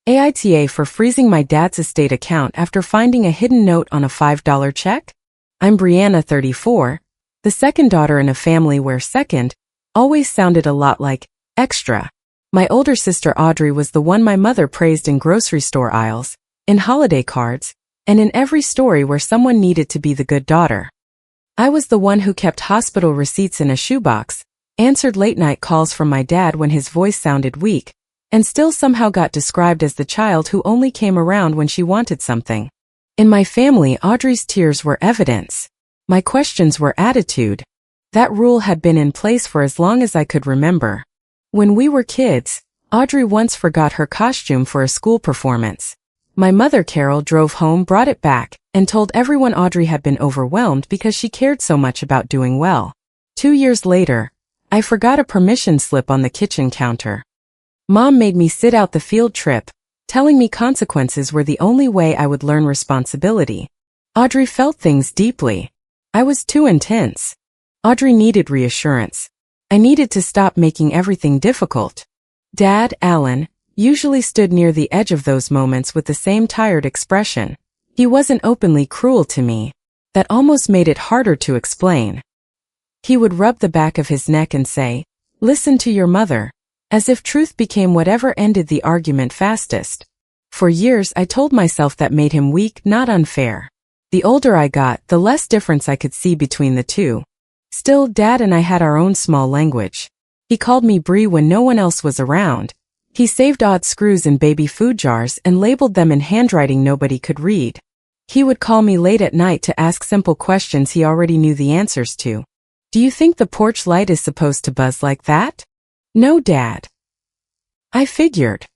AITA for freezing my dad's estate account after finding a hidden note on a $5 check? I'm Brianna, 34, the second daughter in a family where second always sounded a lot like extra. My older sister Audrey was the one my mother praised in grocery store aisles, in holiday cards, and in every story where someone needed to be the good daughter. I was the one who kept hospital receipts in a shoebox, answered late-night calls from my dad when his voice sounded weak, and still somehow got described as the child who only came around when she wanted something. In my family, Audrey's tears were evidence. My questions were attitude. That rule had been in place for as long as I could remember. When we were kids, Audrey once forgot her costume for a school performance. My mother, Carol, drove home, brought it back, and told everyone Audrey had been overwhelmed because she cared so much about doing well. 2 years later, I forgot a permission slip on the kitchen counter. Mom made me sit out the field trip, telling me consequences were the only way I would learn responsibility. Audrey felt things deeply. I was too intense. Audrey needed reassurance. I needed to stop making everything difficult. Dad, Alan, usually stood near the edge of those moments with the same tired expression. He wasn't openly cruel to me. That almost made it harder to explain. He would rub the back of his neck and say, "Listen to your mother," as if truth became whatever ended the argument fastest. For years I told myself that made him weak, not unfair. The older I got, the less difference I could see between the two. Still, Dad and I had our own small language. He called me Brie when no one else was around. He saved odd screws in baby food jars and labeled them in handwriting nobody could read. He would call me late at night to ask simple questions he already knew the answers to. "Do you think the porch light is supposed to buzz like that?" "No, Dad." I figured.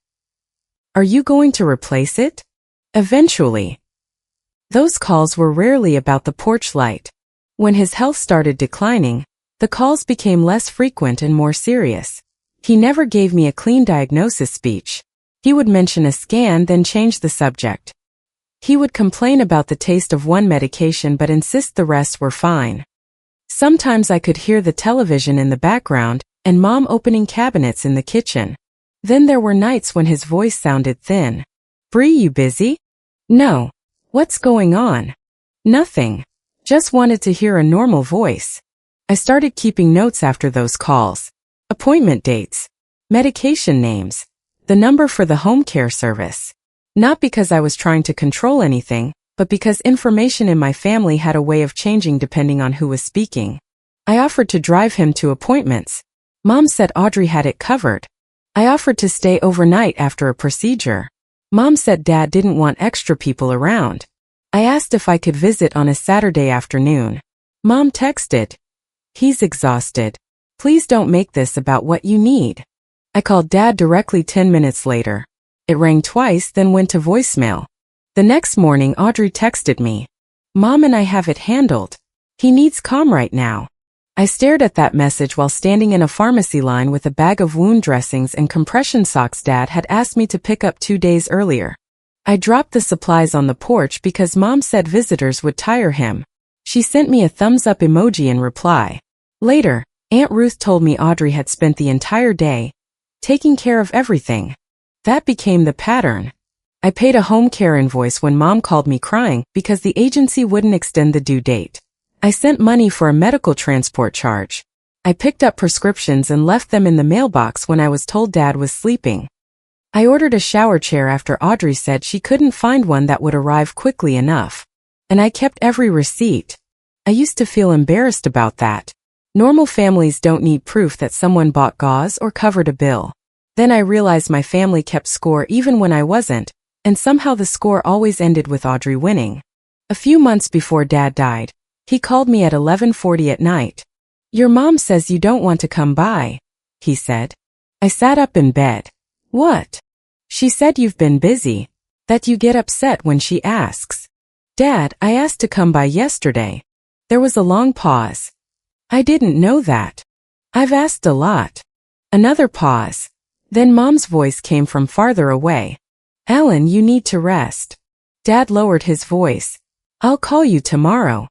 "Are you going to replace it?" "Eventually." Those calls were rarely about the porch light. When his health started declining, the calls became less frequent and more serious. He never gave me a clean diagnosis speech. He would mention a scan, then change the subject. He would complain about the taste of one medication but insist the rest were fine. Sometimes I could hear the television in the background and Mom opening cabinets in the kitchen. Then there were nights when his voice sounded thin. "Bree, you busy?" "No." "What's going on?" "Nothing. Just wanted to hear a normal voice." I started keeping notes after those calls. Appointment dates, medication names, the number for the home care service. Not because I was trying to control anything, but because information in my family had a way of changing depending on who was speaking. I offered to drive him to appointments. Mom said Audrey had it covered. I offered to stay overnight after a procedure. Mom said Dad didn't want extra people around. I asked if I could visit on a Saturday afternoon. Mom texted, "He's exhausted. Please don't make this about what you need." I called Dad directly 10 minutes later. It rang twice, then went to voicemail. The next morning, Audrey texted me, "Mom and I have it handled. He needs calm right now." I stared at that message while standing in a pharmacy line with a bag of wound dressings and compression socks Dad had asked me to pick up 2 days earlier. I dropped the supplies on the porch because Mom said visitors would tire him. She sent me a thumbs-up emoji in reply. Later, Aunt Ruth told me Audrey had spent the entire day taking care of everything. That became the pattern. I paid a home care invoice when Mom called me crying because the agency wouldn't extend the due date. I sent money for a medical transport charge. I picked up prescriptions and left them in the mailbox when I was told Dad was sleeping. I ordered a shower chair after Audrey said she couldn't find one that would arrive quickly enough. And I kept every receipt. I used to feel embarrassed about that. Normal families don't need proof that someone bought gauze or covered a bill. Then I realized my family kept score even when I wasn't, and somehow the score always ended with Audrey winning. A few months before Dad died, he called me at 11:40 at night. "Your mom says you don't want to come by," he said. I sat up in bed. "What?" "She said you've been busy, that you get upset when she asks." "Dad, I asked to come by yesterday." There was a long pause. "I didn't know that. I've asked a lot." Another pause. Then Mom's voice came from farther away. "Ellen, you need to rest." Dad lowered his voice. "I'll call you tomorrow."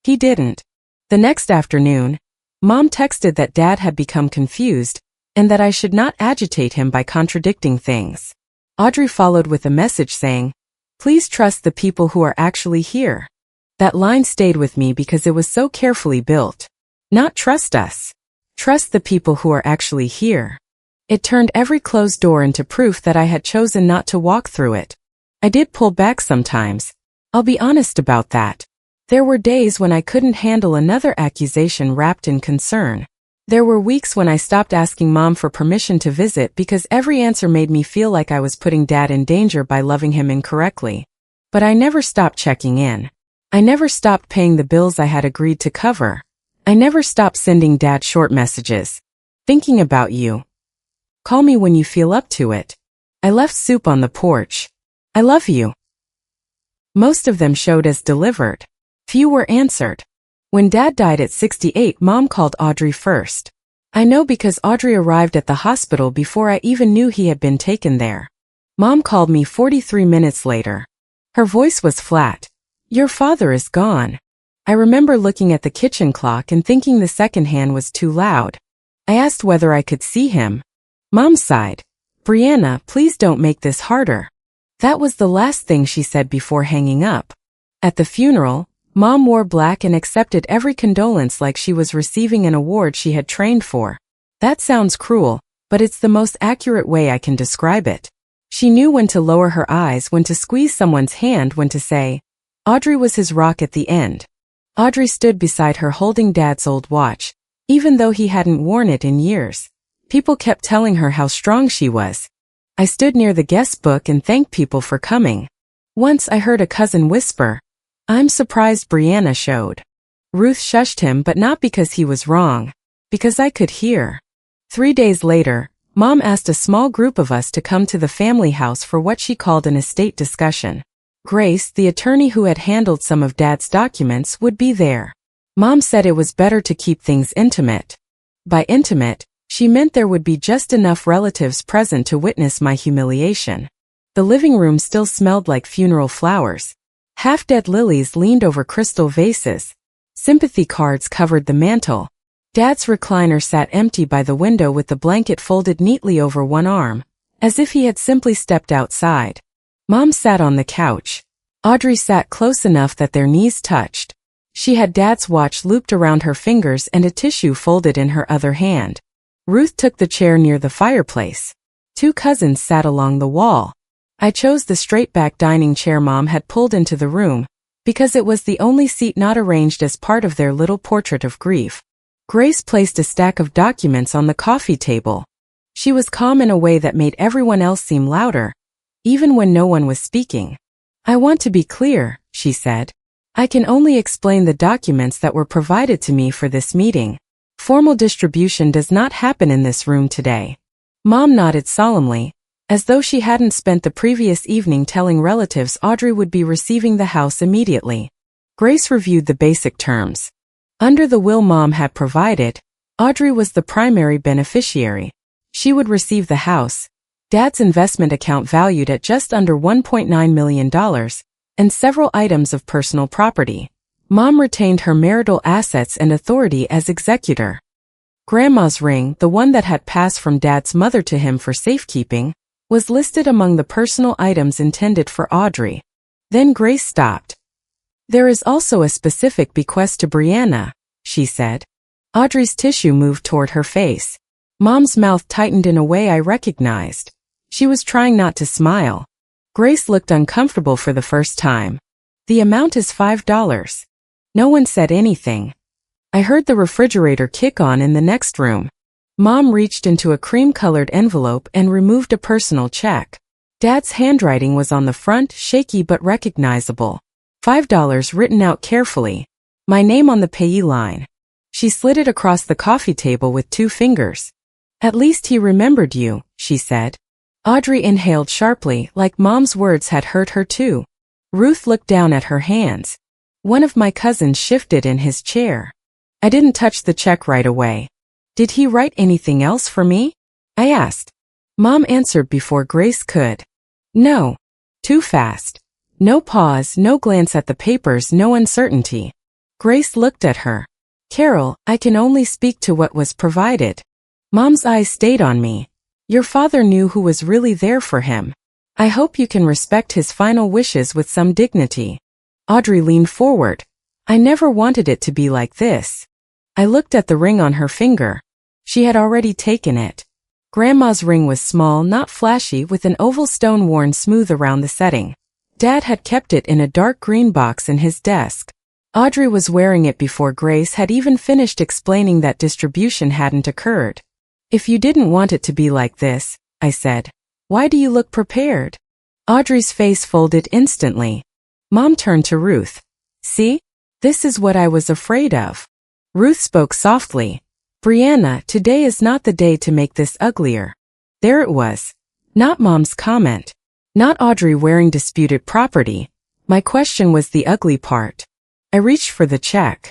He didn't. The next afternoon, Mom texted that Dad had become confused and that I should not agitate him by contradicting things. Audrey followed with a message saying, "Please trust the people who are actually here." That line stayed with me because it was so carefully built. Not trust us. Trust the people who are actually here. It turned every closed door into proof that I had chosen not to walk through it. I did pull back sometimes. I'll be honest about that. There were days when I couldn't handle another accusation wrapped in concern. There were weeks when I stopped asking Mom for permission to visit because every answer made me feel like I was putting Dad in danger by loving him incorrectly. But I never stopped checking in. I never stopped paying the bills I had agreed to cover. I never stopped sending Dad short messages. "Thinking about you. Call me when you feel up to it. I left soup on the porch. I love you." Most of them showed as delivered. Few were answered. When Dad died at 68, Mom called Audrey first. I know because Audrey arrived at the hospital before I even knew he had been taken there. Mom called me 43 minutes later. Her voice was flat. "Your father is gone." I remember looking at the kitchen clock and thinking the second hand was too loud. I asked whether I could see him. Mom sighed. "Brianna, please don't make this harder." That was the last thing she said before hanging up. At the funeral, Mom wore black and accepted every condolence like she was receiving an award she had trained for. That sounds cruel, but it's the most accurate way I can describe it. She knew when to lower her eyes, when to squeeze someone's hand, when to say, Audrey was his rock at the end. Audrey stood beside her holding Dad's old watch, even though he hadn't worn it in years. People kept telling her how strong she was. I stood near the guest book and thanked people for coming. Once I heard a cousin whisper, "I'm surprised Brianna showed." Ruth shushed him, but not because he was wrong, because I could hear. 3 days later, Mom asked a small group of us to come to the family house for what she called an estate discussion. Grace, the attorney who had handled some of Dad's documents, would be there. Mom said it was better to keep things intimate. By intimate, she meant there would be just enough relatives present to witness my humiliation. The living room still smelled like funeral flowers. Half-dead lilies leaned over crystal vases. Sympathy cards covered the mantel. Dad's recliner sat empty by the window with the blanket folded neatly over one arm, as if he had simply stepped outside. Mom sat on the couch. Audrey sat close enough that their knees touched. She had Dad's watch looped around her fingers and a tissue folded in her other hand. Ruth took the chair near the fireplace. 2 cousins sat along the wall. I chose the straight-back dining chair Mom had pulled into the room, because it was the only seat not arranged as part of their little portrait of grief. Grace placed a stack of documents on the coffee table. She was calm in a way that made everyone else seem louder, even when no one was speaking. "I want to be clear," she said. "I can only explain the documents that were provided to me for this meeting. Formal distribution does not happen in this room today." Mom nodded solemnly, as though she hadn't spent the previous evening telling relatives Audrey would be receiving the house immediately. Grace reviewed the basic terms. Under the will Mom had provided, Audrey was the primary beneficiary. She would receive the house, Dad's investment account valued at just under $1.9 million, and several items of personal property. Mom retained her marital assets and authority as executor. Grandma's ring, the one that had passed from Dad's mother to him for safekeeping, was listed among the personal items intended for Audrey. Then Grace stopped. "There is also a specific bequest to Brianna," she said. Audrey's tissue moved toward her face. Mom's mouth tightened in a way I recognized. She was trying not to smile. Grace looked uncomfortable for the first time. "The amount is $5. No one said anything. I heard the refrigerator kick on in the next room. Mom reached into a cream-colored envelope and removed a personal check. Dad's handwriting was on the front, shaky but recognizable. $5 written out carefully. My name on the payee line. She slid it across the coffee table with 2 fingers. "At least he remembered you," she said. Audrey inhaled sharply, like Mom's words had hurt her too. Ruth looked down at her hands. One of my cousins shifted in his chair. I didn't touch the check right away. "Did he write anything else for me?" I asked. Mom answered before Grace could. "No." Too fast. No pause, no glance at the papers, no uncertainty. Grace looked at her. "Carol, I can only speak to what was provided." Mom's eyes stayed on me. "Your father knew who was really there for him." I hope you can respect his final wishes with some dignity. Audrey leaned forward. I never wanted it to be like this. I looked at the ring on her finger. She had already taken it. Grandma's ring was small, not flashy, with an oval stone worn smooth around the setting. Dad had kept it in a dark green box in his desk. Audrey was wearing it before Grace had even finished explaining that distribution hadn't occurred. If you didn't want it to be like this, I said, why do you look prepared? Audrey's face folded instantly. Mom turned to Ruth. See? This is what I was afraid of. Ruth spoke softly. Brianna, today is not the day to make this uglier. There it was. Not Mom's comment. Not Audrey wearing disputed property. My question was the ugly part. I reached for the check.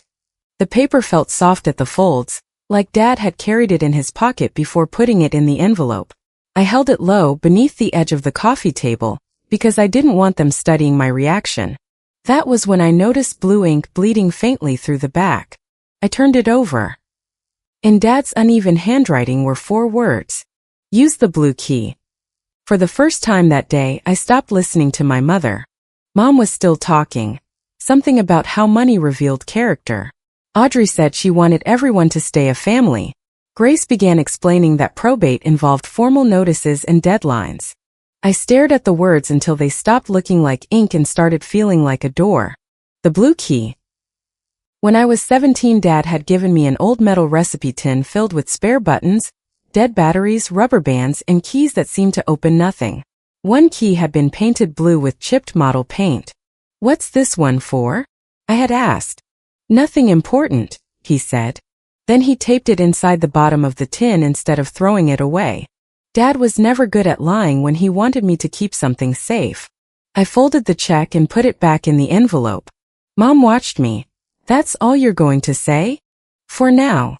The paper felt soft at the folds, like Dad had carried it in his pocket before putting it in the envelope. I held it low beneath the edge of the coffee table, because I didn't want them studying my reaction. That was when I noticed blue ink bleeding faintly through the back. I turned it over. In Dad's uneven handwriting were 4 words. Use the blue key. For the first time that day, I stopped listening to my mother. Mom was still talking. Something about how money revealed character. Audrey said she wanted everyone to stay a family. Grace began explaining that probate involved formal notices and deadlines. I stared at the words until they stopped looking like ink and started feeling like a door. The blue key. When I was 17, Dad had given me an old metal recipe tin filled with spare buttons, dead batteries, rubber bands, and keys that seemed to open nothing. One key had been painted blue with chipped model paint. What's this one for? I had asked. Nothing important, he said. Then he taped it inside the bottom of the tin instead of throwing it away. Dad was never good at lying when he wanted me to keep something safe. I folded the check and put it back in the envelope. Mom watched me. That's all you're going to say? For now.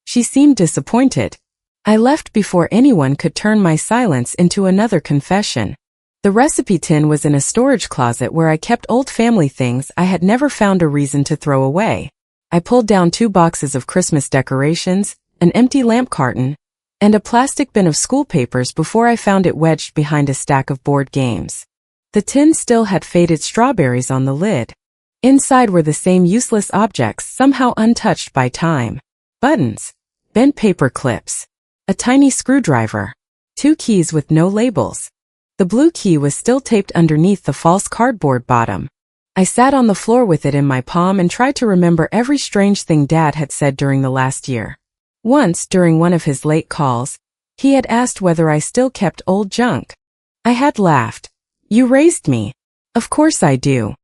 She seemed disappointed. I left before anyone could turn my silence into another confession. The recipe tin was in a storage closet where I kept old family things I had never found a reason to throw away. I pulled down 2 boxes of Christmas decorations, an empty lamp carton, and a plastic bin of school papers before I found it wedged behind a stack of board games. The tin still had faded strawberries on the lid. Inside were the same useless objects somehow untouched by time. Buttons, bent paper clips, a tiny screwdriver, 2 keys with no labels. The blue key was still taped underneath the false cardboard bottom. I sat on the floor with it in my palm and tried to remember every strange thing Dad had said during the last year. Once, during one of his late calls, he had asked whether I still kept old junk. I had laughed. You raised me. Of course I do.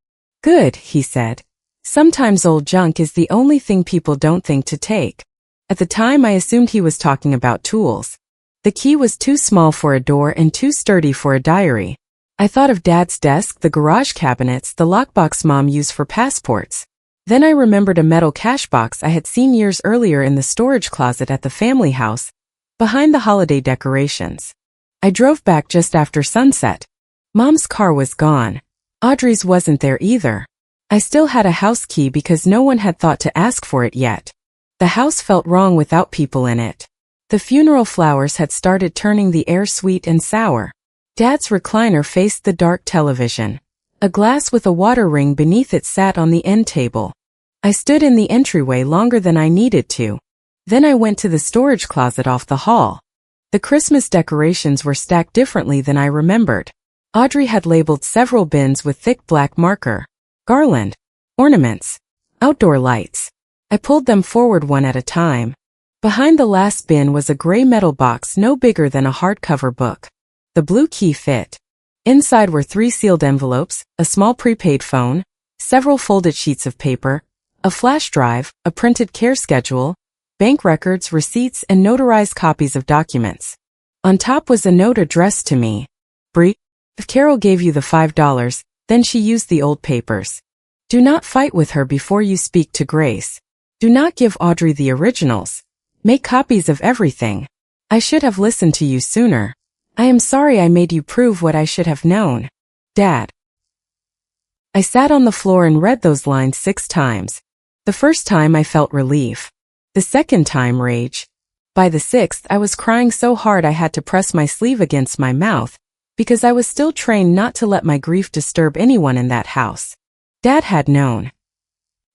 Good, he said. Sometimes old junk is the only thing people don't think to take. At the time I assumed he was talking about tools. The key was too small for a door and too sturdy for a diary. I thought of Dad's desk, the garage cabinets, the lockbox Mom used for passports. Then I remembered a metal cash box I had seen years earlier in the storage closet at the family house, behind the holiday decorations. I drove back just after sunset. Mom's car was gone. Audrey's wasn't there either. I still had a house key because no one had thought to ask for it yet. The house felt wrong without people in it. The funeral flowers had started turning the air sweet and sour. Dad's recliner faced the dark television. A glass with a water ring beneath it sat on the end table. I stood in the entryway longer than I needed to. Then I went to the storage closet off the hall. The Christmas decorations were stacked differently than I remembered. Audrey had labeled several bins with thick black marker. Garland, ornaments, outdoor lights. I pulled them forward one at a time. Behind the last bin was a gray metal box no bigger than a hardcover book. The blue key fit. Inside were 3 sealed envelopes, a small prepaid phone, several folded sheets of paper, a flash drive, a printed care schedule, bank records, receipts, and notarized copies of documents. On top was a note addressed to me. Bree, if Carol gave you the $5, then she used the old papers. Do not fight with her before you speak to Grace. Do not give Audrey the originals. Make copies of everything. I should have listened to you sooner. I am sorry I made you prove what I should have known. Dad. I sat on the floor and read those lines 6 times. The first time I felt relief. The second time rage. By the 6th I was crying so hard I had to press my sleeve against my mouth, because I was still trained not to let my grief disturb anyone in that house. Dad had known.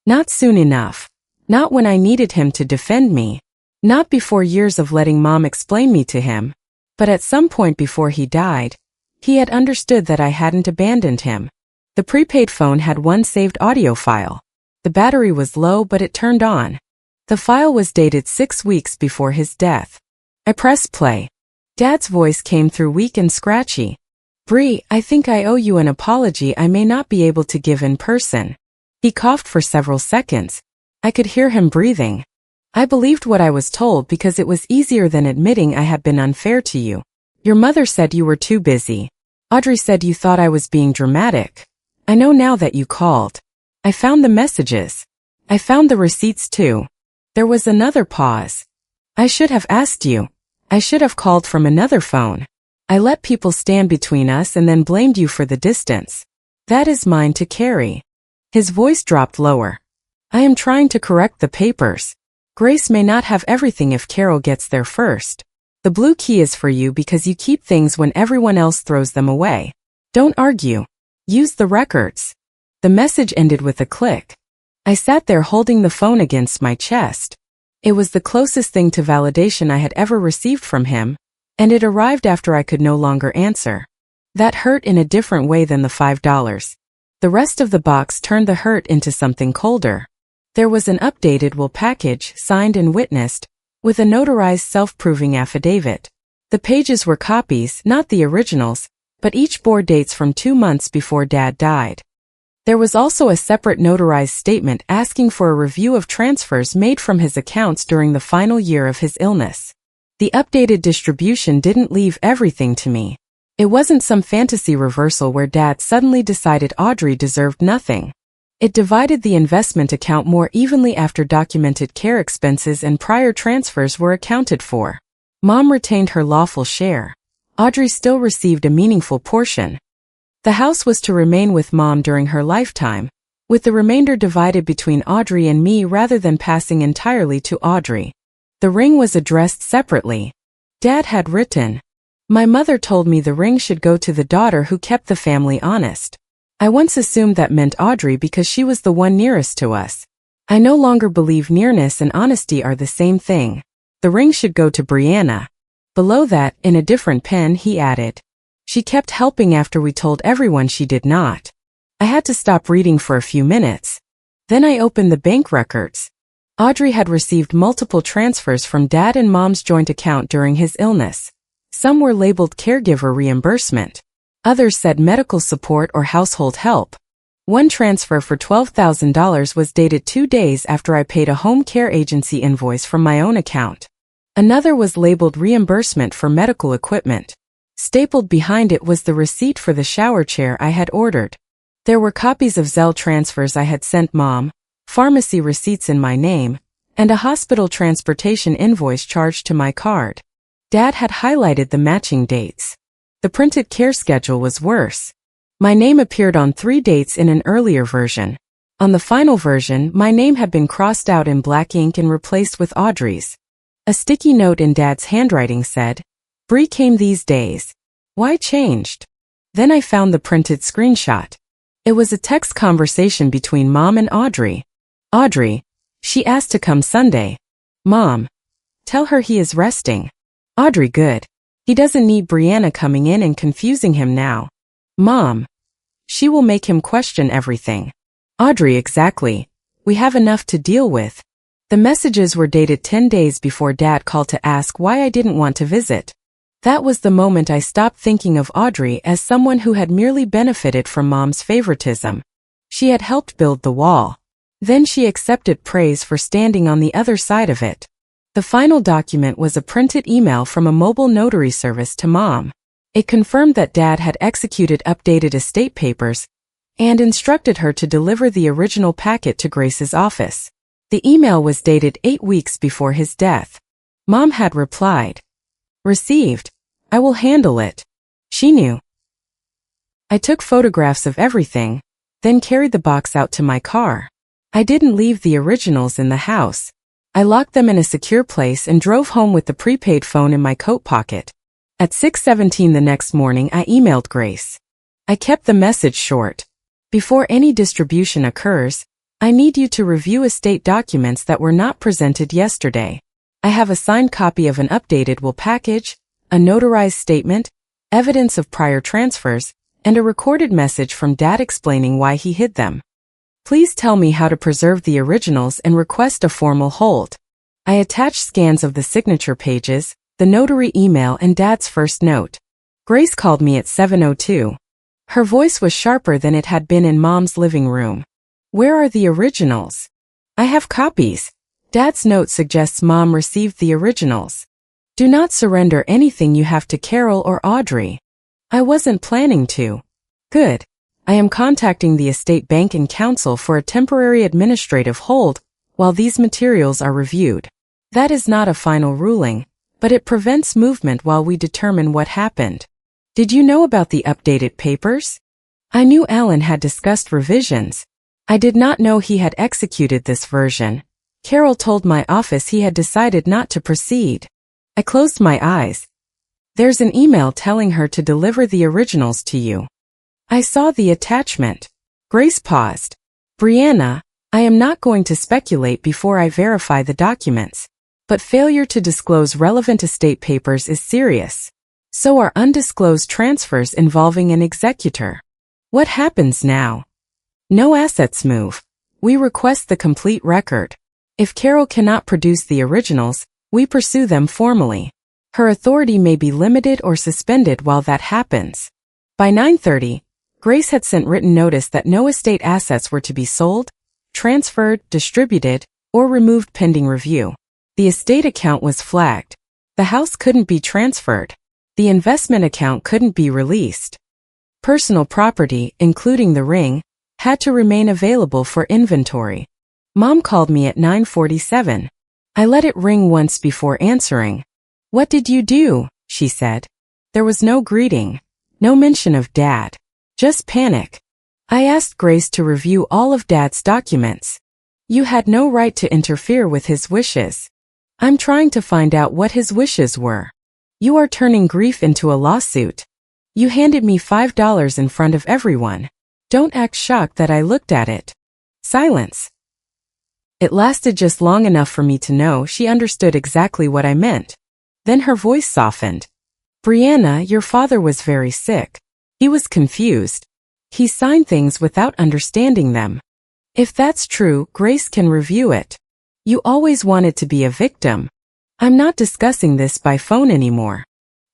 Not soon enough. Not when I needed him to defend me. Not before years of letting Mom explain me to him. But at some point before he died, he had understood that I hadn't abandoned him. The prepaid phone had one saved audio file. The battery was low, but it turned on. The file was dated 6 weeks before his death. I pressed play. Dad's voice came through weak and scratchy. "Bree, I think I owe you an apology I may not be able to give in person." He coughed for several seconds. I could hear him breathing. I believed what I was told because it was easier than admitting I had been unfair to you. Your mother said you were too busy. Audrey said you thought I was being dramatic. I know now that you called. I found the messages. I found the receipts too. There was another pause. I should have asked you. I should have called from another phone. I let people stand between us and then blamed you for the distance. That is mine to carry. His voice dropped lower. I am trying to correct the papers. Grace may not have everything if Carol gets there first. The blue key is for you because you keep things when everyone else throws them away. Don't argue. Use the records. The message ended with a click. I sat there holding the phone against my chest. It was the closest thing to validation I had ever received from him, and it arrived after I could no longer answer. That hurt in a different way than the $5. The rest of the box turned the hurt into something colder. There was an updated will package, signed and witnessed, with a notarized self-proving affidavit. The pages were copies, not the originals, but each bore dates from 2 months before Dad died. There was also a separate notarized statement asking for a review of transfers made from his accounts during the final year of his illness. The updated distribution didn't leave everything to me. It wasn't some fantasy reversal where Dad suddenly decided Audrey deserved nothing. It divided the investment account more evenly after documented care expenses and prior transfers were accounted for. Mom retained her lawful share. Audrey still received a meaningful portion. The house was to remain with Mom during her lifetime, with the remainder divided between Audrey and me rather than passing entirely to Audrey. The ring was addressed separately. Dad had written, "My mother told me the ring should go to the daughter who kept the family honest." I once assumed that meant Audrey because she was the one nearest to us. I no longer believe nearness and honesty are the same thing. The ring should go to Brianna. Below that, in a different pen, he added, "She kept helping after we told everyone she did not." I had to stop reading for a few minutes. Then I opened the bank records. Audrey had received multiple transfers from Dad and Mom's joint account during his illness. Some were labeled caregiver reimbursement. Others said medical support or household help. One transfer for $12,000 was dated 2 days after I paid a home care agency invoice from my own account. Another was labeled reimbursement for medical equipment. Stapled behind it was the receipt for the shower chair I had ordered. There were copies of Zelle transfers I had sent Mom, pharmacy receipts in my name, and a hospital transportation invoice charged to my card. Dad had highlighted the matching dates. The printed care schedule was worse. My name appeared on 3 dates in an earlier version. On the final version, my name had been crossed out in black ink and replaced with Audrey's. A sticky note in Dad's handwriting said, "Bree came these days. Why changed?" Then I found the printed screenshot. It was a text conversation between Mom and Audrey. "Audrey, she asked to come Sunday. Mom, tell her he is resting." Audrey, "Good. He doesn't need Brianna coming in and confusing him now." Mom, "She will make him question everything." Audrey, "Exactly. We have enough to deal with." The messages were dated 10 days before Dad called to ask why I didn't want to visit. That was the moment I stopped thinking of Audrey as someone who had merely benefited from Mom's favoritism. She had helped build the wall. Then she accepted praise for standing on the other side of it. The final document was a printed email from a mobile notary service to Mom. It confirmed that Dad had executed updated estate papers and instructed her to deliver the original packet to Grace's office. The email was dated 8 weeks before his death. Mom had replied, "Received. I will handle it." She knew. I took photographs of everything, then carried the box out to my car. I didn't leave the originals in the house. I locked them in a secure place and drove home with the prepaid phone in my coat pocket. At 6:17 the next morning I emailed Grace. I kept the message short. Before any distribution occurs, I need you to review estate documents that were not presented yesterday. I have a signed copy of an updated will package, a notarized statement, evidence of prior transfers, and a recorded message from Dad explaining why he hid them. Please tell me how to preserve the originals and request a formal hold. I attached scans of the signature pages, the notary email and Dad's first note. Grace called me at 7:02. Her voice was sharper than it had been in Mom's living room. Where are the originals? I have copies. Dad's note suggests Mom received the originals. Do not surrender anything you have to Carol or Audrey. I wasn't planning to. Good. I am contacting the estate bank and council for a temporary administrative hold while these materials are reviewed. That is not a final ruling, but it prevents movement while we determine what happened. Did you know about the updated papers? I knew Alan had discussed revisions. I did not know he had executed this version. Carol told my office he had decided not to proceed. I closed my eyes. There's an email telling her to deliver the originals to you. I saw the attachment. Grace paused. Brianna, I am not going to speculate before I verify the documents, but failure to disclose relevant estate papers is serious. So are undisclosed transfers involving an executor. What happens now? No assets move. We request the complete record. If Carol cannot produce the originals, we pursue them formally. Her authority may be limited or suspended while that happens. By 9:30, Grace had sent written notice that no estate assets were to be sold, transferred, distributed, or removed pending review. The estate account was flagged. The house couldn't be transferred. The investment account couldn't be released. Personal property, including the ring, had to remain available for inventory. Mom called me at 9:47. I let it ring once before answering. What did you do? She said. There was no greeting, no mention of Dad, just panic. I asked Grace to review all of Dad's documents. You had no right to interfere with his wishes. I'm trying to find out what his wishes were. You are turning grief into a lawsuit. You handed me $5 in front of everyone. Don't act shocked that I looked at it. Silence. It lasted just long enough for me to know she understood exactly what I meant. Then her voice softened. Brianna, your father was very sick. He was confused. He signed things without understanding them. If that's true, Grace can review it. You always wanted to be a victim. I'm not discussing this by phone anymore.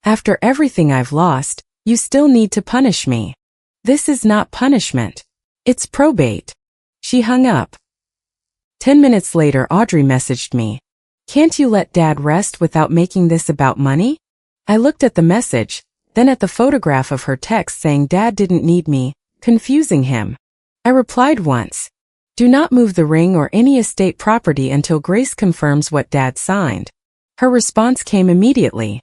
After everything I've lost, you still need to punish me. This is not punishment. It's probate. She hung up. 10 minutes later, Audrey messaged me. Can't you let Dad rest without making this about money? I looked at the message, then at the photograph of her text saying Dad didn't need me, confusing him. I replied once. Do not move the ring or any estate property until Grace confirms what Dad signed. Her response came immediately.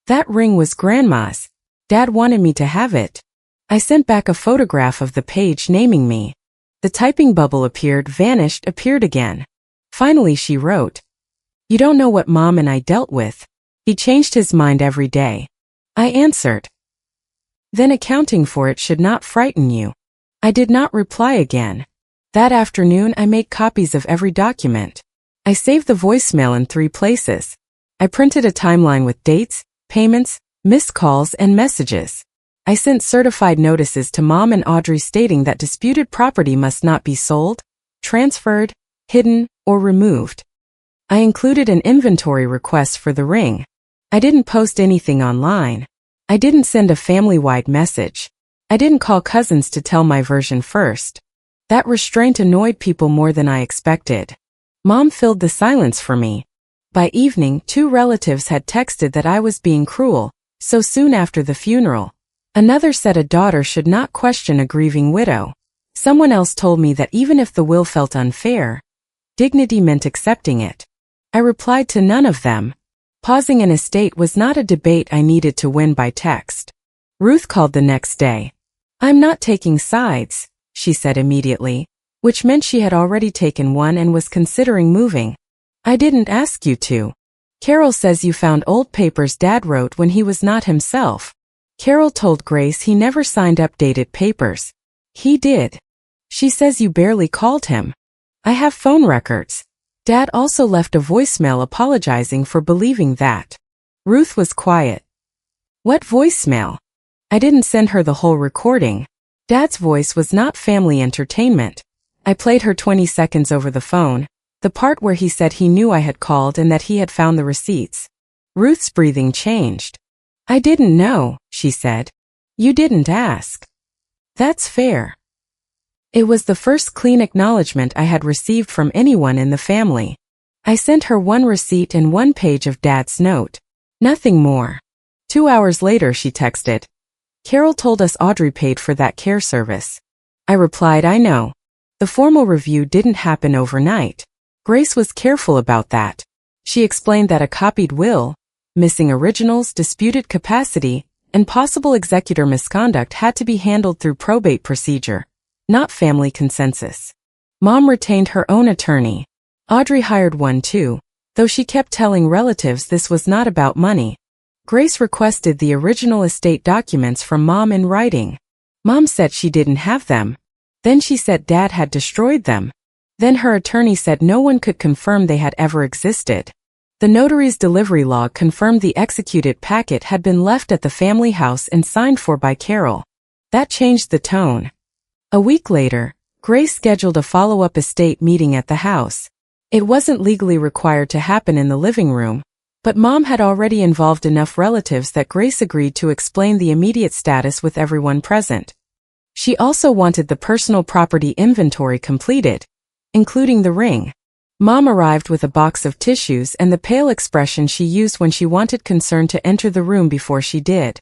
That ring was Grandma's. Dad wanted me to have it. I sent back a photograph of the page naming me. The typing bubble appeared, vanished, appeared again. Finally she wrote, You don't know what Mom and I dealt with. He changed his mind every day. I answered. Then accounting for it should not frighten you. I did not reply again. That afternoon I made copies of every document. I saved the voicemail in 3 places. I printed a timeline with dates, payments, missed calls, and messages. I sent certified notices to Mom and Audrey stating that disputed property must not be sold, transferred, hidden, or removed. I included an inventory request for the ring. I didn't post anything online. I didn't send a family-wide message. I didn't call cousins to tell my version first. That restraint annoyed people more than I expected. Mom filled the silence for me. By evening, 2 relatives had texted that I was being cruel, so soon after the funeral. Another said a daughter should not question a grieving widow. Someone else told me that even if the will felt unfair, dignity meant accepting it. I replied to none of them. Pausing an estate was not a debate I needed to win by text. Ruth called the next day. I'm not taking sides, she said immediately, which meant she had already taken one and was considering moving. I didn't ask you to. Carol says you found old papers Dad wrote when he was not himself. Carol told Grace he never signed updated papers. He did. She says you barely called him. I have phone records. Dad also left a voicemail apologizing for believing that. Ruth was quiet. What voicemail? I didn't send her the whole recording. Dad's voice was not family entertainment. I played her 20 seconds over the phone, the part where he said he knew I had called and that he had found the receipts. Ruth's breathing changed. I didn't know, she said. You didn't ask. That's fair. It was the first clean acknowledgement I had received from anyone in the family. I sent her one receipt and one page of Dad's note. Nothing more. 2 hours later she texted. Carol told us Audrey paid for that care service. I replied, I know. The formal review didn't happen overnight. Grace was careful about that. She explained that a copied will, missing originals, disputed capacity, and possible executor misconduct had to be handled through probate procedure, not family consensus. Mom retained her own attorney. Audrey hired one too, though she kept telling relatives this was not about money. Grace requested the original estate documents from Mom in writing. Mom said she didn't have them. Then she said Dad had destroyed them. Then her attorney said no one could confirm they had ever existed. The notary's delivery log confirmed the executed packet had been left at the family house and signed for by Carol. That changed the tone. A week later, Grace scheduled a follow-up estate meeting at the house. It wasn't legally required to happen in the living room, but Mom had already involved enough relatives that Grace agreed to explain the immediate status with everyone present. She also wanted the personal property inventory completed, including the ring. Mom arrived with a box of tissues and the pale expression she used when she wanted concern to enter the room before she did.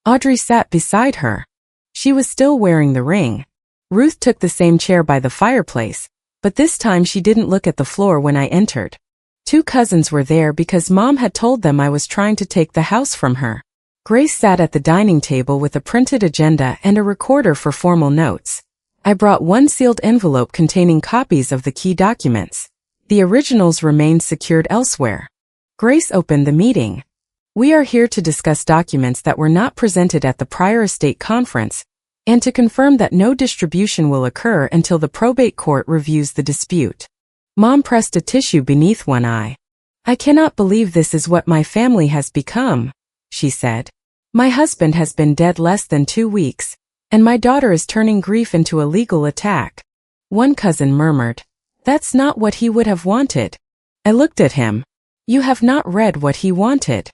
Audrey sat beside her. She was still wearing the ring. Ruth took the same chair by the fireplace, but this time she didn't look at the floor when I entered. 2 cousins were there because Mom had told them I was trying to take the house from her. Grace sat at the dining table with a printed agenda and a recorder for formal notes. I brought one sealed envelope containing copies of the key documents. The originals remained secured elsewhere. Grace opened the meeting. We are here to discuss documents that were not presented at the prior estate conference, and to confirm that no distribution will occur until the probate court reviews the dispute. Mom pressed a tissue beneath one eye. I cannot believe this is what my family has become, she said. My husband has been dead less than 2 weeks, and my daughter is turning grief into a legal attack. One cousin murmured, That's not what he would have wanted. I looked at him. You have not read what he wanted.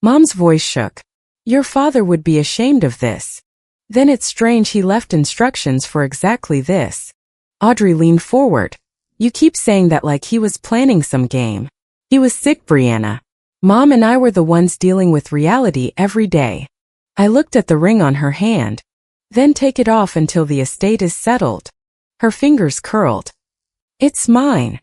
Mom's voice shook. Your father would be ashamed of this. Then it's strange he left instructions for exactly this. Audrey leaned forward. You keep saying that like he was planning some game. He was sick, Brianna. Mom and I were the ones dealing with reality every day. I looked at the ring on her hand. Then take it off until the estate is settled. Her fingers curled. It's mine.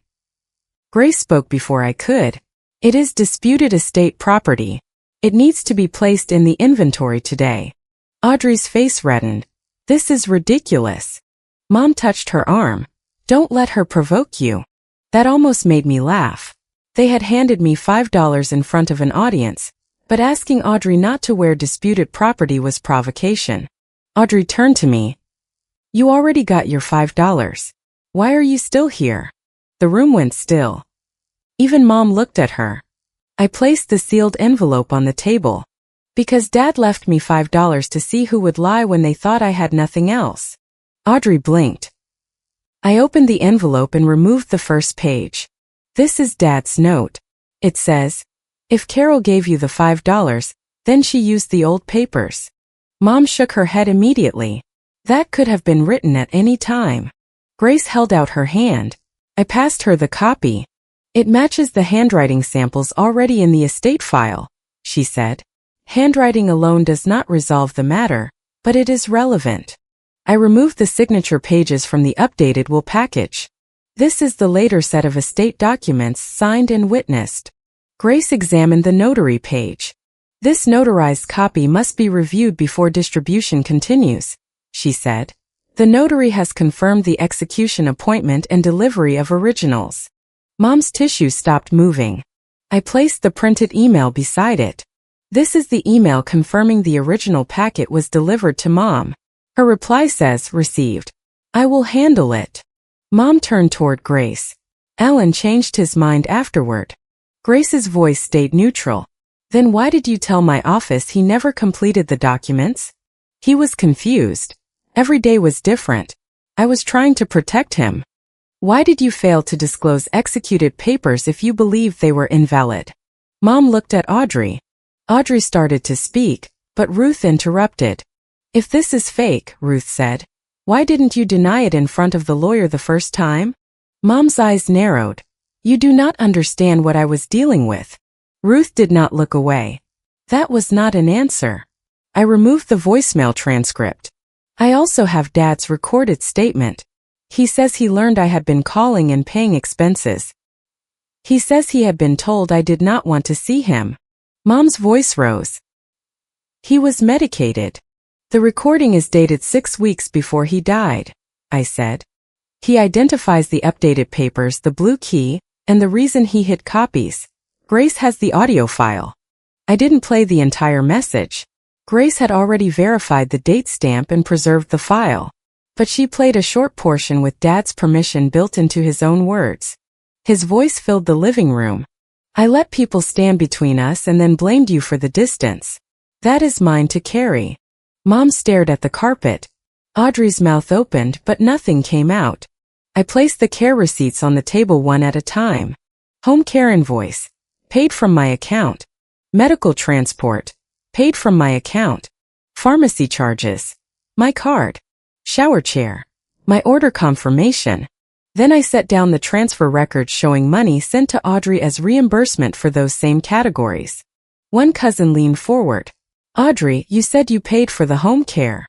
Grace spoke before I could. It is disputed estate property. It needs to be placed in the inventory today. Audrey's face reddened. This is ridiculous. Mom touched her arm. Don't let her provoke you. That almost made me laugh. They had handed me $5 in front of an audience, but asking Audrey not to wear disputed property was provocation. Audrey turned to me. You already got your $5. Why are you still here? The room went still. Even Mom looked at her. I placed the sealed envelope on the table. Because Dad left me $5 to see who would lie when they thought I had nothing else. Audrey blinked. I opened the envelope and removed the first page. This is Dad's note. It says, if Carol gave you the $5, then she used the old papers. Mom shook her head immediately. That could have been written at any time. Grace held out her hand. I passed her the copy. It matches the handwriting samples already in the estate file, she said. Handwriting alone does not resolve the matter, but it is relevant. I removed the signature pages from the updated will package. This is the later set of estate documents signed and witnessed. Grace examined the notary page. This notarized copy must be reviewed before distribution continues, she said. The notary has confirmed the execution appointment and delivery of originals. Mom's tissue stopped moving. I placed the printed email beside it. This is the email confirming the original packet was delivered to Mom. Her reply says, received. I will handle it. Mom turned toward Grace. Alan changed his mind afterward. Grace's voice stayed neutral. Then why did you tell my office he never completed the documents? He was confused. Every day was different. I was trying to protect him. Why did you fail to disclose executed papers if you believed they were invalid? Mom looked at Audrey. Audrey started to speak, but Ruth interrupted. If this is fake, Ruth said, why didn't you deny it in front of the lawyer the first time? Mom's eyes narrowed. You do not understand what I was dealing with. Ruth did not look away. That was not an answer. I removed the voicemail transcript. I also have Dad's recorded statement. He says he learned I had been calling and paying expenses. He says he had been told I did not want to see him. Mom's voice rose. He was medicated. The recording is dated 6 weeks before he died, I said. He identifies the updated papers, the blue key, and the reason he hid copies. Grace has the audio file. I didn't play the entire message. Grace had already verified the date stamp and preserved the file. But she played a short portion with Dad's permission built into his own words. His voice filled the living room. I let people stand between us and then blamed you for the distance. That is mine to carry. Mom stared at the carpet. Audrey's mouth opened but nothing came out. I placed the care receipts on the table one at a time. Home care invoice. Paid from my account. Medical transport. Paid from my account. Pharmacy charges. My card. Shower chair. My order confirmation. Then I set down the transfer records showing money sent to Audrey as reimbursement for those same categories. One cousin leaned forward. Audrey, you said you paid for the home care.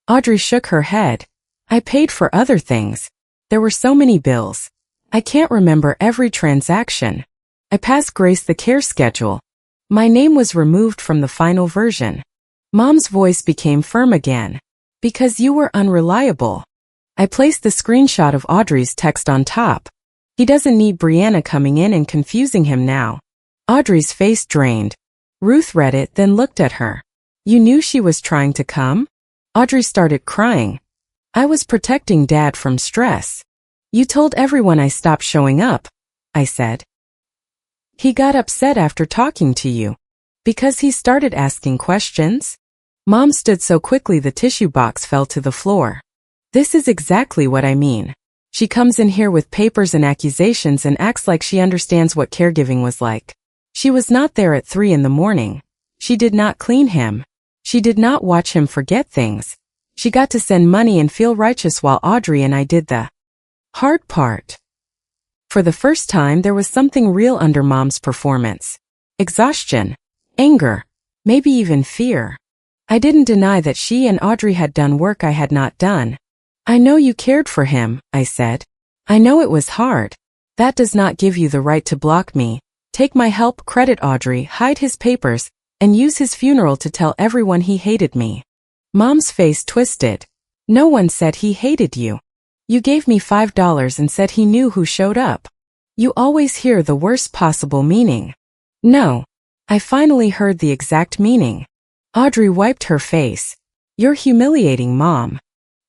Audrey shook her head. I paid for other things. There were so many bills. I can't remember every transaction. I passed Grace the care schedule. My name was removed from the final version. Mom's voice became firm again. Because you were unreliable. I placed the screenshot of Audrey's text on top. He doesn't need Brianna coming in and confusing him now. Audrey's face drained. Ruth read it, then looked at her. You knew she was trying to come? Audrey started crying. I was protecting Dad from stress. You told everyone I stopped showing up, I said. He got upset after talking to you. Because he started asking questions? Mom stood so quickly the tissue box fell to the floor. This is exactly what I mean. She comes in here with papers and accusations and acts like she understands what caregiving was like. She was not there at 3 in the morning. She did not clean him. She did not watch him forget things. She got to send money and feel righteous while Audrey and I did the hard part. For the first time there was something real under Mom's performance. Exhaustion. Anger. Maybe even fear. I didn't deny that she and Audrey had done work I had not done. I know you cared for him, I said. I know it was hard. That does not give you the right to block me. Take my help, credit Audrey, hide his papers, and use his funeral to tell everyone he hated me. Mom's face twisted. No one said he hated you. You gave me $5 and said he knew who showed up. You always hear the worst possible meaning. No. I finally heard the exact meaning. Audrey wiped her face. You're humiliating, Mom.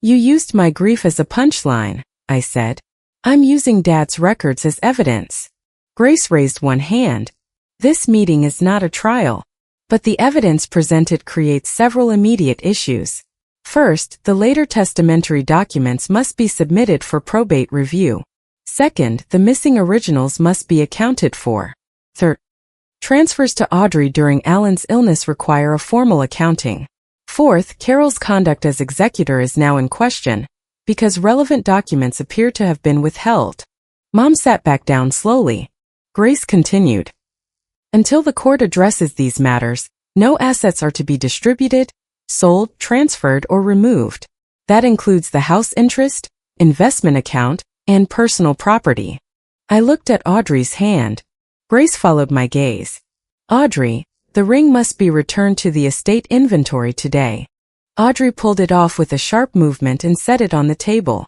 You used my grief as a punchline, I said. I'm using Dad's records as evidence. Grace raised one hand. This meeting is not a trial. But the evidence presented creates several immediate issues. First, the later testamentary documents must be submitted for probate review. Second, the missing originals must be accounted for. Third, transfers to Audrey during Alan's illness require a formal accounting. Fourth, Carol's conduct as executor is now in question, because relevant documents appear to have been withheld. Mom sat back down slowly. Grace continued. Until the court addresses these matters, no assets are to be distributed, sold, transferred, or removed. That includes the house interest, investment account, and personal property. I looked at Audrey's hand. Grace followed my gaze. Audrey, the ring must be returned to the estate inventory today. Audrey pulled it off with a sharp movement and set it on the table.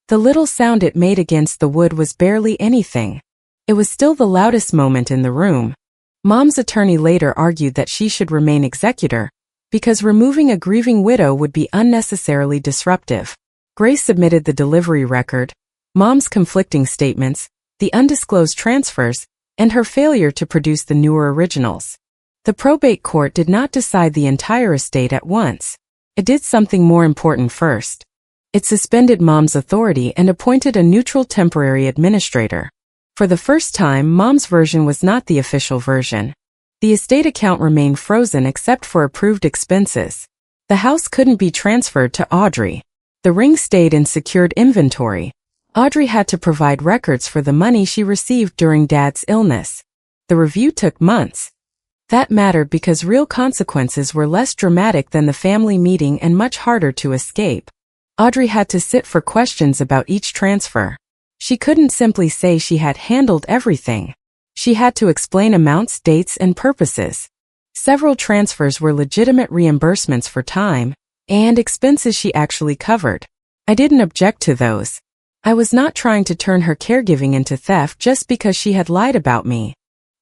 The little sound it made against the wood was barely anything. It was still the loudest moment in the room. Mom's attorney later argued that she should remain executor, because removing a grieving widow would be unnecessarily disruptive. Grace submitted the delivery record, Mom's conflicting statements, the undisclosed transfers, and her failure to produce the newer originals. The probate court did not decide the entire estate at once. It did something more important first. It suspended Mom's authority and appointed a neutral temporary administrator. For the first time, Mom's version was not the official version. The estate account remained frozen except for approved expenses. The house couldn't be transferred to Audrey. The ring stayed in secured inventory. Audrey had to provide records for the money she received during Dad's illness. The review took months. That mattered because real consequences were less dramatic than the family meeting and much harder to escape. Audrey had to sit for questions about each transfer. She couldn't simply say she had handled everything. She had to explain amounts, dates, and purposes. Several transfers were legitimate reimbursements for time and expenses she actually covered. I didn't object to those. I was not trying to turn her caregiving into theft just because she had lied about me.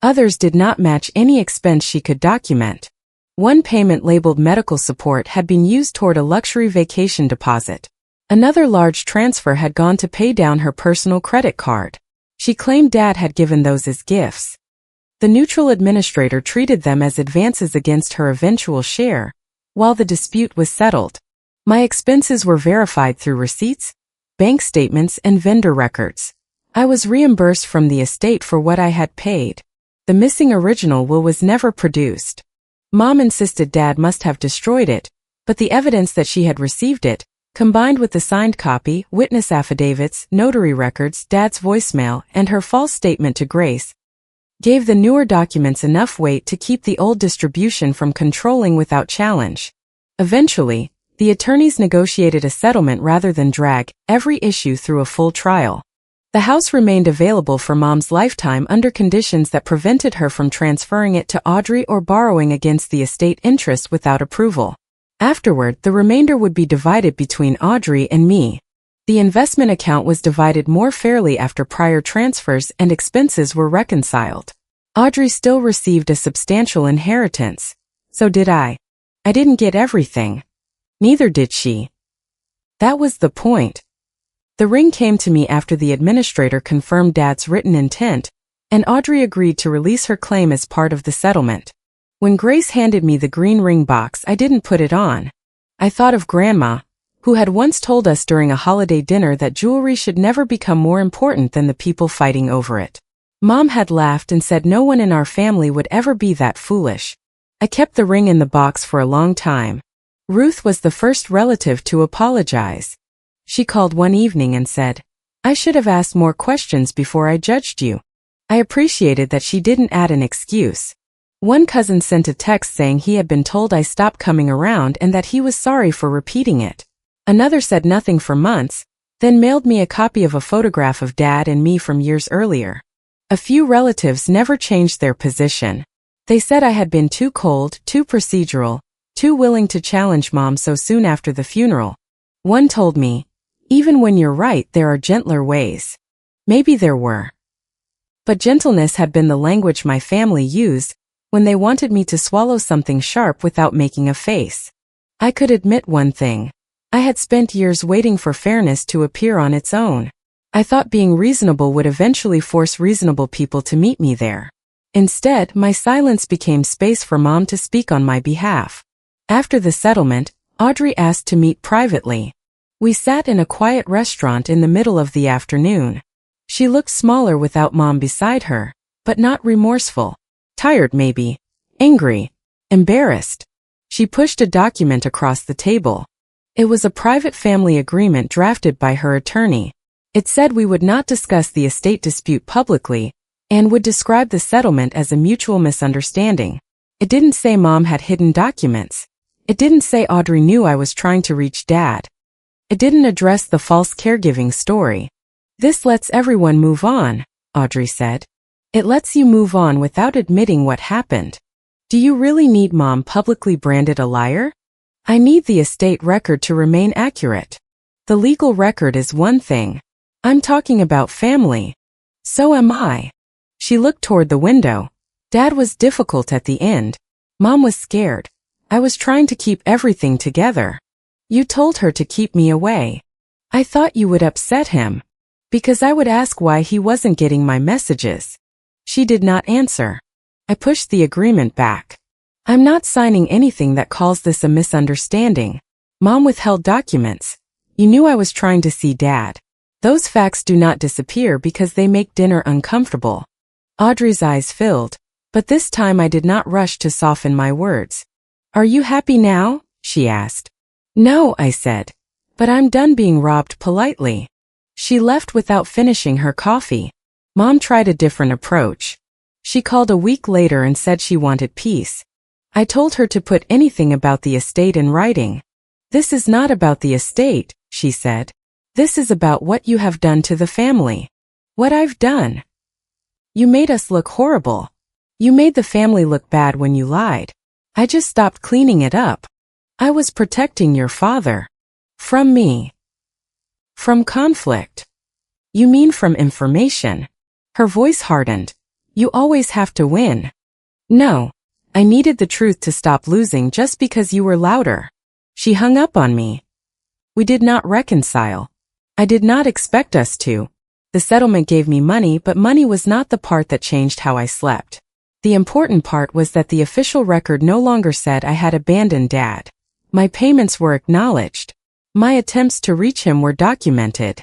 Others did not match any expense she could document. One payment labeled medical support had been used toward a luxury vacation deposit. Another large transfer had gone to pay down her personal credit card. She claimed Dad had given those as gifts. The neutral administrator treated them as advances against her eventual share, while the dispute was settled. My expenses were verified through receipts, bank statements, and vendor records. I was reimbursed from the estate for what I had paid. The missing original will was never produced. Mom insisted Dad must have destroyed it, but the evidence that she had received it, combined with the signed copy, witness affidavits, notary records, Dad's voicemail, and her false statement to Grace, gave the newer documents enough weight to keep the old distribution from controlling without challenge. Eventually, the attorneys negotiated a settlement rather than drag every issue through a full trial. The house remained available for Mom's lifetime under conditions that prevented her from transferring it to Audrey or borrowing against the estate interest without approval. Afterward, the remainder would be divided between Audrey and me. The investment account was divided more fairly after prior transfers and expenses were reconciled. Audrey still received a substantial inheritance. So did I. I didn't get everything. Neither did she. That was the point. The ring came to me after the administrator confirmed Dad's written intent, and Audrey agreed to release her claim as part of the settlement. When Grace handed me the green ring box, I didn't put it on. I thought of Grandma, who had once told us during a holiday dinner that jewelry should never become more important than the people fighting over it. Mom had laughed and said no one in our family would ever be that foolish. I kept the ring in the box for a long time. Ruth was the first relative to apologize. She called one evening and said, "I should have asked more questions before I judged you." I appreciated that she didn't add an excuse. One cousin sent a text saying he had been told I stopped coming around and that he was sorry for repeating it. Another said nothing for months, then mailed me a copy of a photograph of Dad and me from years earlier. A few relatives never changed their position. They said I had been too cold, too procedural, too willing to challenge Mom so soon after the funeral. One told me, "Even when you're right, there are gentler ways." Maybe there were. But gentleness had been the language my family used when they wanted me to swallow something sharp without making a face. I could admit one thing. I had spent years waiting for fairness to appear on its own. I thought being reasonable would eventually force reasonable people to meet me there. Instead, my silence became space for Mom to speak on my behalf. After the settlement, Audrey asked to meet privately. We sat in a quiet restaurant in the middle of the afternoon. She looked smaller without Mom beside her, but not remorseful. Tired maybe. Angry. Embarrassed. She pushed a document across the table. It was a private family agreement drafted by her attorney. It said we would not discuss the estate dispute publicly, and would describe the settlement as a mutual misunderstanding. It didn't say Mom had hidden documents. It didn't say Audrey knew I was trying to reach Dad. It didn't address the false caregiving story. "This lets everyone move on," Audrey said. "It lets you move on without admitting what happened. Do you really need Mom publicly branded a liar? I need the estate record to remain accurate. The legal record is one thing. I'm talking about family. So am I." She looked toward the window. Dad was difficult at the end. Mom was scared. I was trying to keep everything together. You told her to keep me away. I thought you would upset him. Because I would ask why he wasn't getting my messages. She did not answer. I pushed the agreement back. I'm not signing anything that calls this a misunderstanding. Mom withheld documents. You knew I was trying to see Dad. Those facts do not disappear because they make dinner uncomfortable. Audrey's eyes filled, but this time I did not rush to soften my words. Are you happy now? She asked. No, I said. But I'm done being robbed politely. She left without finishing her coffee. Mom tried a different approach. She called a week later and said she wanted peace. I told her to put anything about the estate in writing. This is not about the estate, she said. This is about what you have done to the family. What I've done. You made us look horrible. You made the family look bad when you lied. I just stopped cleaning it up. I was protecting your father. From me. From conflict. You mean from information? Her voice hardened. You always have to win. No. I needed the truth to stop losing just because you were louder. She hung up on me. We did not reconcile. I did not expect us to. The settlement gave me money, but money was not the part that changed how I slept. The important part was that the official record no longer said I had abandoned Dad. My payments were acknowledged. My attempts to reach him were documented.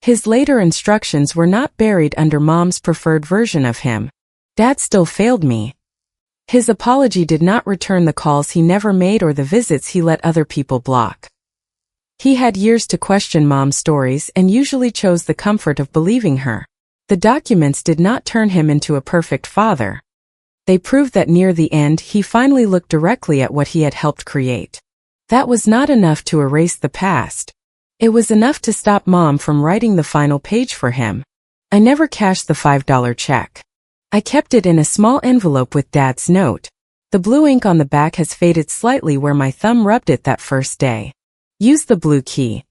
His later instructions were not buried under Mom's preferred version of him. Dad still failed me. His apology did not return the calls he never made or the visits he let other people block. He had years to question Mom's stories and usually chose the comfort of believing her. The documents did not turn him into a perfect father. They proved that near the end he finally looked directly at what he had helped create. That was not enough to erase the past. It was enough to stop Mom from writing the final page for him. I never cashed the $5 check. I kept it in a small envelope with Dad's note. The blue ink on the back has faded slightly where my thumb rubbed it that first day. Use the blue key.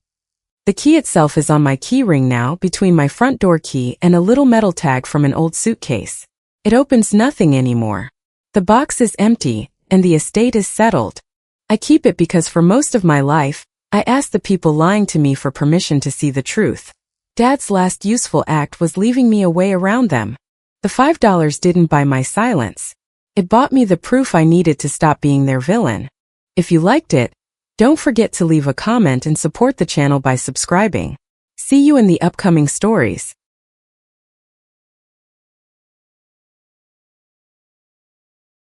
The key itself is on my key ring now between my front door key and a little metal tag from an old suitcase. It opens nothing anymore. The box is empty, and the estate is settled. I keep it because for most of my life, I asked the people lying to me for permission to see the truth. Dad's last useful act was leaving me a way around them. The $5 didn't buy my silence. It bought me the proof I needed to stop being their villain. If you liked it, don't forget to leave a comment and support the channel by subscribing. See you in the upcoming stories.